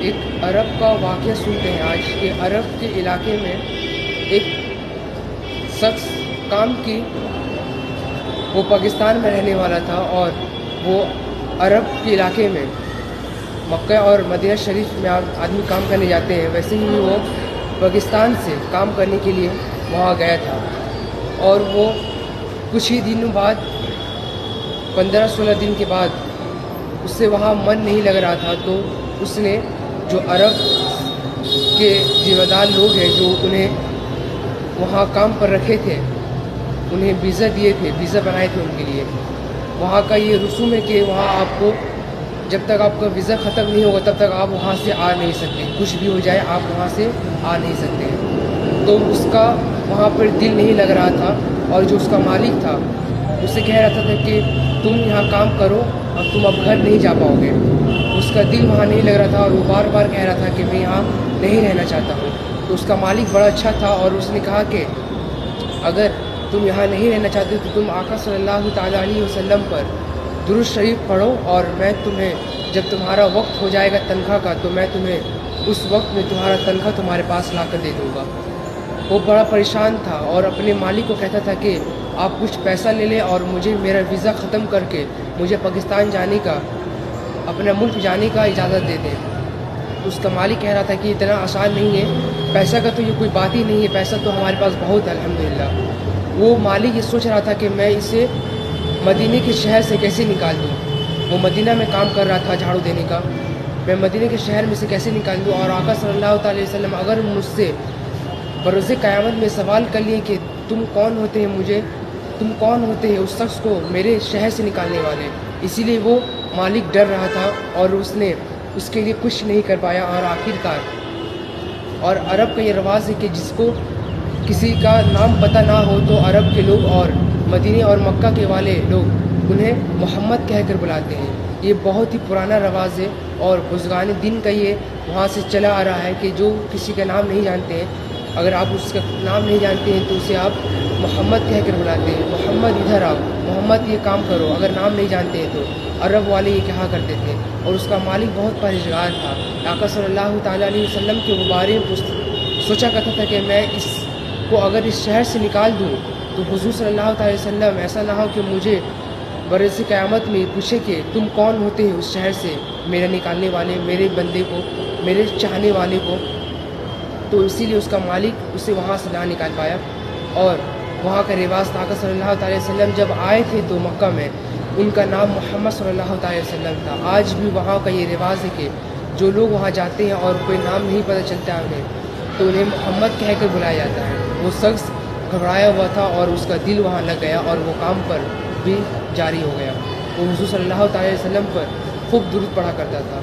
ایک عرب کا واقعہ سنتے ہیں آج کہ عرب کے علاقے میں ایک شخص کام کی، وہ پاکستان میں رہنے والا تھا اور وہ عرب کے علاقے میں مکہ اور مدینہ شریف میں آدمی کام کرنے جاتے ہیں، ویسے ہی وہ پاکستان سے کام کرنے کے لیے وہاں گیا تھا اور وہ کچھ ہی دنوں بعد 15-16 دن کے بعد اس سے وہاں من نہیں لگ رہا تھا، تو اس نے جو عرب کے ذمہ دار لوگ ہیں جو انہیں وہاں کام پر رکھے تھے، انہیں ویزا دیے تھے، ویزا بنائے تھے ان کے لیے. وہاں کا یہ رسوم ہے کہ وہاں آپ کو جب تک آپ کا ویزا ختم نہیں ہوگا تب تک آپ وہاں سے آ نہیں سکتے، کچھ بھی ہو جائے آپ وہاں سے آ نہیں سکتے. تو اس کا وہاں پر دل نہیں لگ رہا تھا اور جو اس کا مالک تھا اسے کہہ رہا تھا کہ تم یہاں کام کرو اور تم اب گھر نہیں جا پاؤ گے. اس کا دل وہاں نہیں لگ رہا تھا اور وہ بار بار کہہ رہا تھا کہ میں یہاں نہیں رہنا چاہتا ہوں. تو اس کا مالک بڑا اچھا تھا اور اس نے کہا کہ اگر تم یہاں نہیں رہنا چاہتے تو تم آقا صلی اللہ تعالیٰ علیہ وسلم پر درود شریف پڑھو اور میں تمہیں جب تمہارا وقت ہو جائے گا تنخواہ کا تو میں تمہیں اس وقت میں تمہارا تنخواہ تمہارے پاس لا کر دے دوں گا. وہ بڑا پریشان تھا اور اپنے مالک کو کہتا تھا کہ آپ کچھ پیسہ لے لیں اور مجھے میرا ویزا ختم کر کے مجھے پاکستان جانے کا، اپنا ملک جانے کا اجازت دے دیں. اس کا مالک کہہ رہا تھا کہ اتنا آسان نہیں ہے، پیسہ کا تو یہ کوئی بات ہی نہیں ہے، پیسہ تو ہمارے پاس بہت ہے الحمدللہ. وہ مالک یہ سوچ رہا تھا کہ میں اسے مدینے کے شہر سے کیسے نکال دوں. وہ مدینہ میں کام کر رہا تھا جھاڑو دینے کا، میں مدینہ کے شہر میں سے کیسے نکال دوں. اور آقا صلی اللہ علیہ وسلم اگر مجھ سے بروز قیامت میں سوال کر لیے کہ تم کون ہوتے ہیں اس شخص کو میرے شہر سے نکالنے والے. اسی لیے وہ مالک ڈر رہا تھا اور اس نے اس کے لیے کچھ نہیں کر پایا. اور آخرکار اور عرب کا یہ رواج ہے کہ جس کو کسی کا نام پتہ نہ ہو تو عرب کے لوگ اور مدینے اور مکہ کے والے لوگ انہیں محمد کہہ کر بلاتے ہیں. یہ بہت ہی پرانا رواج ہے اور بزرگان دین کا یہ وہاں سے چلا آ رہا ہے کہ جو کسی کا نام نہیں جانتے ہیں، اگر آپ اس کا نام نہیں جانتے ہیں تو اسے آپ محمد کہہ کر بلاتے ہیں. محمد ادھر آؤ، محمد یہ کام کرو. اگر نام نہیں جانتے ہیں تو عرب والے یہ کہا کرتے تھے. اور اس کا مالک بہت پرہیزگار تھا. آقا صلی اللہ تعالیٰ علیہ وسلم کے بارے میں سوچا کرتا تھا کہ میں اس کو اگر اس شہر سے نکال دوں تو حضور صلی اللہ تعالیٰ علیہ وسلم ایسا نہ ہو کہ مجھے برس قیامت میں پوچھے کہ تم کون ہوتے ہیں اس شہر سے میرا نکالنے والے، میرے بندے کو، میرے چاہنے والے کو. تو اسی لیے اس کا مالک اسے وہاں سے نہ نکال پایا. اور وہاں کا رواج تھا، آقا صلی اللہ تعالیٰ علیہ وسلم جب آئے تھے تو مکہ میں ان کا نام محمد صلی اللہ تعالیٰ علیہ وسلم تھا. آج بھی وہاں کا یہ رواج ہے کہ جو لوگ وہاں جاتے ہیں اور کوئی نام نہیں پتہ چلتا انہیں تو انہیں محمد کہہ کر بلایا جاتا ہے. وہ شخص گھبرایا ہوا تھا اور اس کا دل وہاں لگ گیا اور وہ کام پر بھی جاری ہو گیا. وہ حضور صلی اللہ تعالیٰ علیہ وسلم پر خوب درود پڑھا کرتا تھا.